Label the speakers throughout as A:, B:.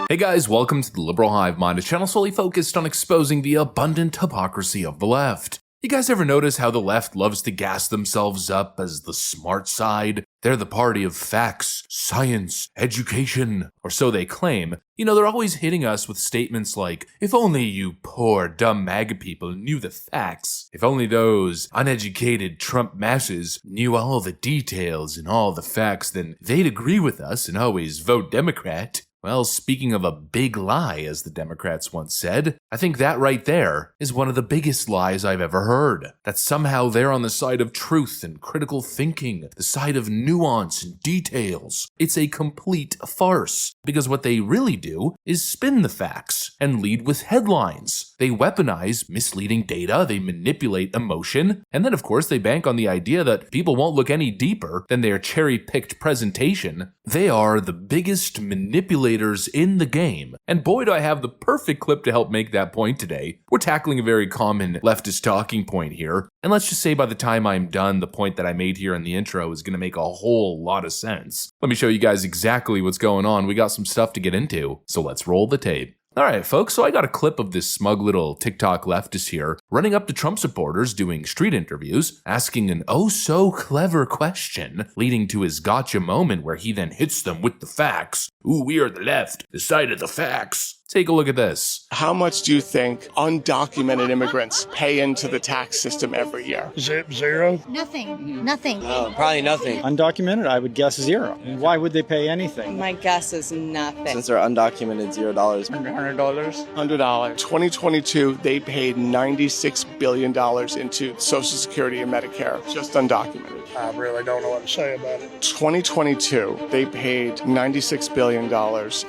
A: Hey guys, welcome to the Liberal Hive Mind, a channel solely focused on exposing the abundant hypocrisy of the left. You guys ever notice how the left loves to gas themselves up as the smart side? They're the party of facts, science, education, or so they claim. You know, they're always hitting us with statements like, if only you poor dumb MAGA people knew the facts. If only those uneducated Trump masses knew all the details and all the facts, then they'd agree with us and always vote Democrat. Well, speaking of a big lie, as the Democrats once said, I think that right there is one of the biggest lies I've ever heard. That somehow they're on the side of truth and critical thinking, the side of nuance and details. It's a complete farce, because what they really do is spin the facts and lead with headlines. They weaponize misleading data, they manipulate emotion, and then of course they bank on the idea that people won't look any deeper than their cherry-picked presentation. They are the biggest manipulators in the game, and boy do I have the perfect clip to help make that point today. We're tackling a very common leftist talking point here, and let's just say by the time I'm done, the point that I made here in the intro is going to make a whole lot of sense. Let me show you guys exactly what's going on. We got some stuff to get into, so let's roll the tape. Alright folks, so I got a clip of this smug little TikTok leftist here running up to Trump supporters doing street interviews, asking an oh-so-clever question, leading to his gotcha moment where he then hits them with the facts. Ooh, we are the left, the side of the facts. Take a look at this.
B: How much do you think undocumented immigrants pay into the tax system every year?
C: Zero.
D: Nothing.
E: Oh, probably nothing.
C: Undocumented, I would guess zero. And why would they pay anything?
F: My guess is nothing.
E: Since they're undocumented, $0.
C: $100.
B: $100. 2022, they paid $96 billion into Social Security and Medicare, just undocumented.
C: I really don't know what to say about it.
B: 2022, they paid $96 billion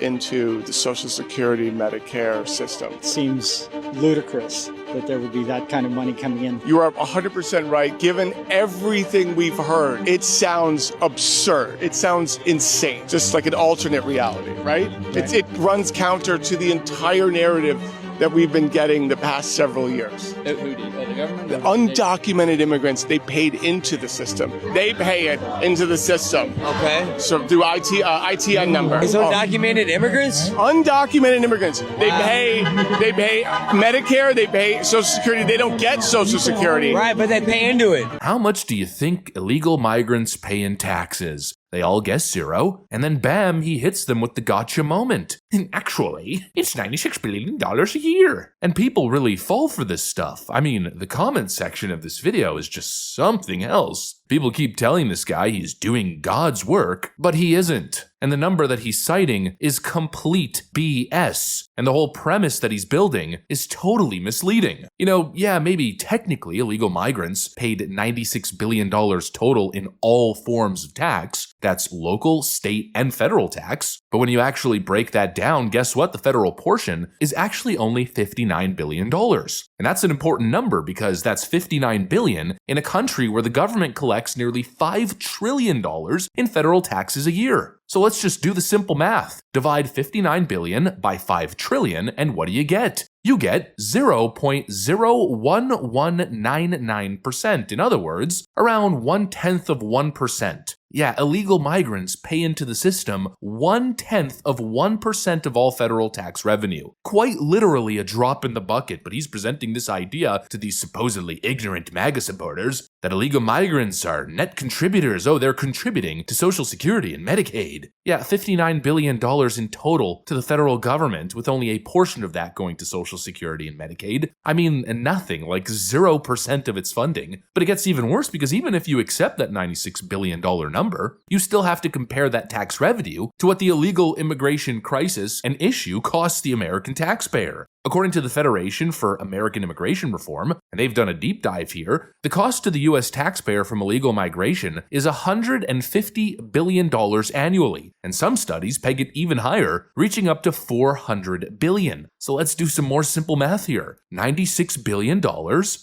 B: into the Social Security Medicare system.
C: It seems ludicrous that there would be that kind of money coming in.
B: You are 100% right. Given everything we've heard, it sounds absurd. It sounds insane. Just like an alternate reality, right? It runs counter to the entire narrative that we've been getting the past several years.
E: Who do you, the government?
B: The undocumented immigrants, they paid into the system. They pay it into the system.
E: Okay.
B: So through ITN number.
E: It's undocumented immigrants?
B: Undocumented immigrants. They pay Medicare, they pay Social Security. They don't get Social Security.
E: Right, but they pay into it.
A: How much do you think illegal migrants pay in taxes? They all guess zero, and then bam, he hits them with the gotcha moment. And actually, it's $96 billion a year. And people really fall for this stuff. I mean, the comment section of this video is just something else. People keep telling this guy he's doing God's work, but he isn't. And the number that he's citing is complete BS. And the whole premise that he's building is totally misleading. You know, yeah, maybe technically illegal migrants paid $96 billion total in all forms of tax. That's local, state, and federal tax. But when you actually break that down, guess what? The federal portion is actually only $59 billion. And that's an important number because that's $59 billion in a country where the government collects nearly $5 trillion in federal taxes a year. So let's just do the simple math. Divide 59 billion by 5 trillion, and what do you get? You get 0.01199%. In other words, around 1/10 of 1%. Yeah, illegal migrants pay into the system 1/10 of 1% of all federal tax revenue. Quite literally a drop in the bucket, but he's presenting this idea to these supposedly ignorant MAGA supporters that illegal migrants are net contributors. Oh, they're contributing to Social Security and Medicaid. Yeah, $59 billion in total to the federal government, with only a portion of that going to Social Security and Medicaid. I mean, nothing, like 0% of its funding. But it gets even worse because even if you accept that $96 billion number, you still have to compare that tax revenue to what the illegal immigration crisis and issue costs the American taxpayer. According to the Federation for American Immigration Reform, and they've done a deep dive here, the cost to the U.S. taxpayer from illegal migration is $150 billion annually, and some studies peg it even higher, reaching up to $400 billion. So let's do some more simple math here. $96 billion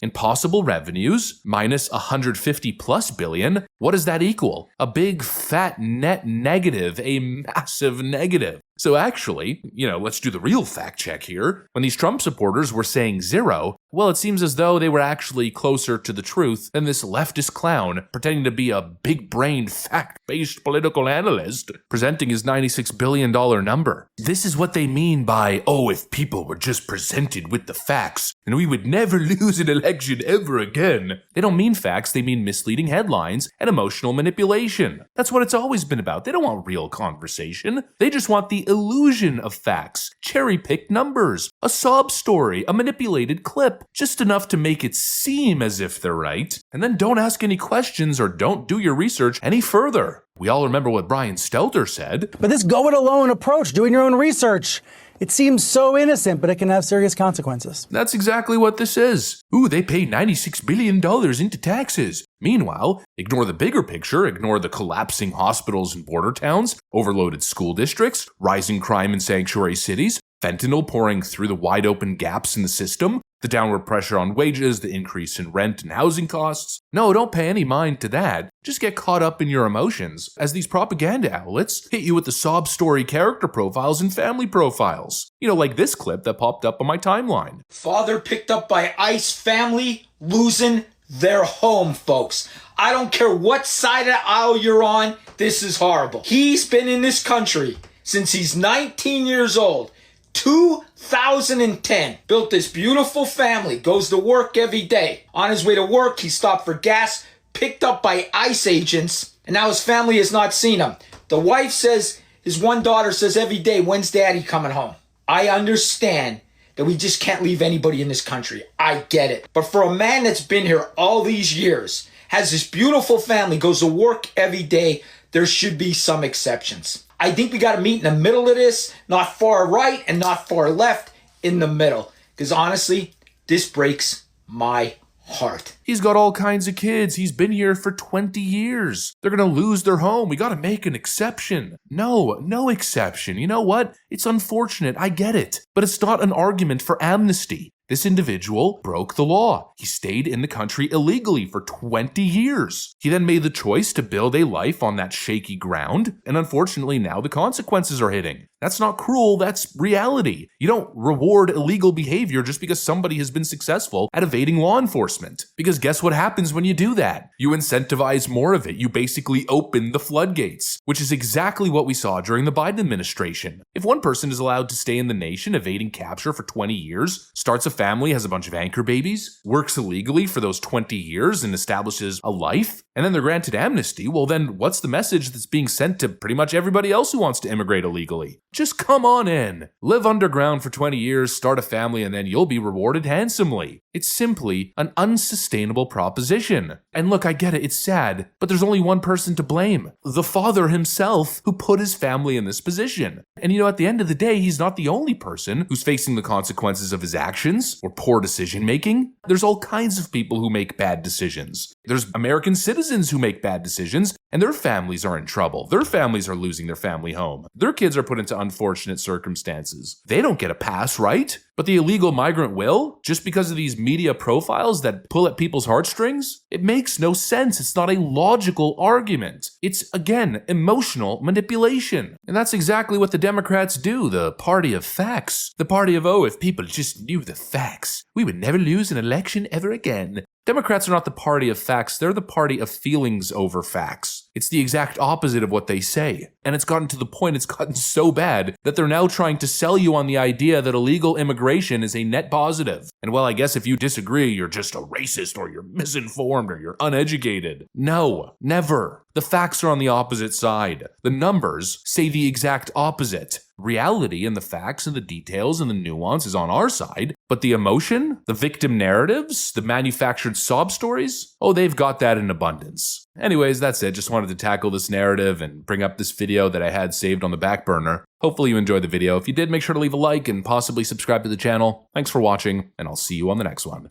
A: in possible revenues minus $150 plus billion. What does that equal? A big fat net negative, a massive negative. So actually, let's do the real fact check here. When these Trump supporters were saying zero, Well, it seems as though they were actually closer to the truth than this leftist clown pretending to be a big-brained, fact-based political analyst presenting his $96 billion number. This is what they mean by, oh, if people were just presented with the facts, then we would never lose an election ever again. They don't mean facts, they mean misleading headlines and emotional manipulation. That's what it's always been about. They don't want real conversation. They just want the illusion of facts, cherry-picked numbers, a sob story, a manipulated clip, just enough to make it seem as if they're right, and then don't ask any questions or don't do your research any further. We all remember what Brian Stelter said.
D: But this go-it-alone approach, doing your own research, it seems so innocent, but it can have serious consequences.
A: That's exactly what this is. Ooh, they pay $96 billion into taxes. Meanwhile, ignore the bigger picture, ignore the collapsing hospitals and border towns, overloaded school districts, rising crime in sanctuary cities, fentanyl pouring through the wide-open gaps in the system, the downward pressure on wages, the increase in rent and housing costs. No, don't pay any mind to that. Just get caught up in your emotions as these propaganda outlets hit you with the sob story character profiles and family profiles. You know, like this clip that popped up on my timeline.
F: Father picked up by ICE, family losing their home, folks. I don't care what side of the aisle you're on, this is horrible. He's been in this country since he's 19 years old. 2010, built this beautiful family, goes to work every day. On his way to work, he stopped for gas, picked up by ICE agents, and now his family has not seen him. The wife says, his one daughter says every day, when's daddy coming home? I understand that we just can't leave anybody in this country. I get it. But for a man that's been here all these years, has this beautiful family, goes to work every day, there should be some exceptions. I think we got to meet in the middle of this, not far right and not far left, in the middle. Because honestly, this breaks my heart.
A: He's got all kinds of kids. He's been here for 20 years. They're going to lose their home. We got to make an exception. No exception. You know what? It's unfortunate. I get it. But it's not an argument for amnesty. This individual broke the law. He stayed in the country illegally for 20 years. He then made the choice to build a life on that shaky ground, and unfortunately now the consequences are hitting. That's not cruel, that's reality. You don't reward illegal behavior just because somebody has been successful at evading law enforcement. Because guess what happens when you do that? You incentivize more of it. You basically open the floodgates, which is exactly what we saw during the Biden administration. If one person is allowed to stay in the nation evading capture for 20 years, starts a family, has a bunch of anchor babies, works illegally for those 20 years and establishes a life, and then they're granted amnesty, well then what's the message that's being sent to pretty much everybody else who wants to immigrate illegally? Just come on in. Live underground for 20 years, start a family, and then you'll be rewarded handsomely. It's simply an unsustainable proposition. And look, I get it, it's sad, but there's only one person to blame. The father himself who put his family in this position. And you know, at the end of the day, he's not the only person who's facing the consequences of his actions or poor decision making. There's all kinds of people who make bad decisions. There's American citizens who make bad decisions, and their families are in trouble. Their families are losing their family home. Their kids are put into unfortunate circumstances. They don't get a pass, right? But the illegal migrant will? Just because of these media profiles that pull at people's heartstrings? It makes no sense. It's not a logical argument. It's, again, emotional manipulation. And that's exactly what the Democrats do, the party of facts. The party of, oh, if people just knew the facts, we would never lose an election ever again. Democrats are not the party of facts, they're the party of feelings over facts. It's the exact opposite of what they say. And it's gotten to the point, it's gotten so bad that they're now trying to sell you on the idea that illegal immigration is a net positive. And well, I guess if you disagree, you're just a racist or you're misinformed or you're uneducated. No, never. The facts are on the opposite side. The numbers say the exact opposite. Reality and the facts and the details and the nuance is on our side, but the emotion, the victim narratives, the manufactured sob stories, oh, they've got that in abundance. Anyways, that's it. Just wanted to tackle this narrative and bring up this video that I had saved on the back burner. Hopefully you enjoyed the video. If you did, make sure to leave a like and possibly subscribe to the channel. Thanks for watching, and I'll see you on the next one.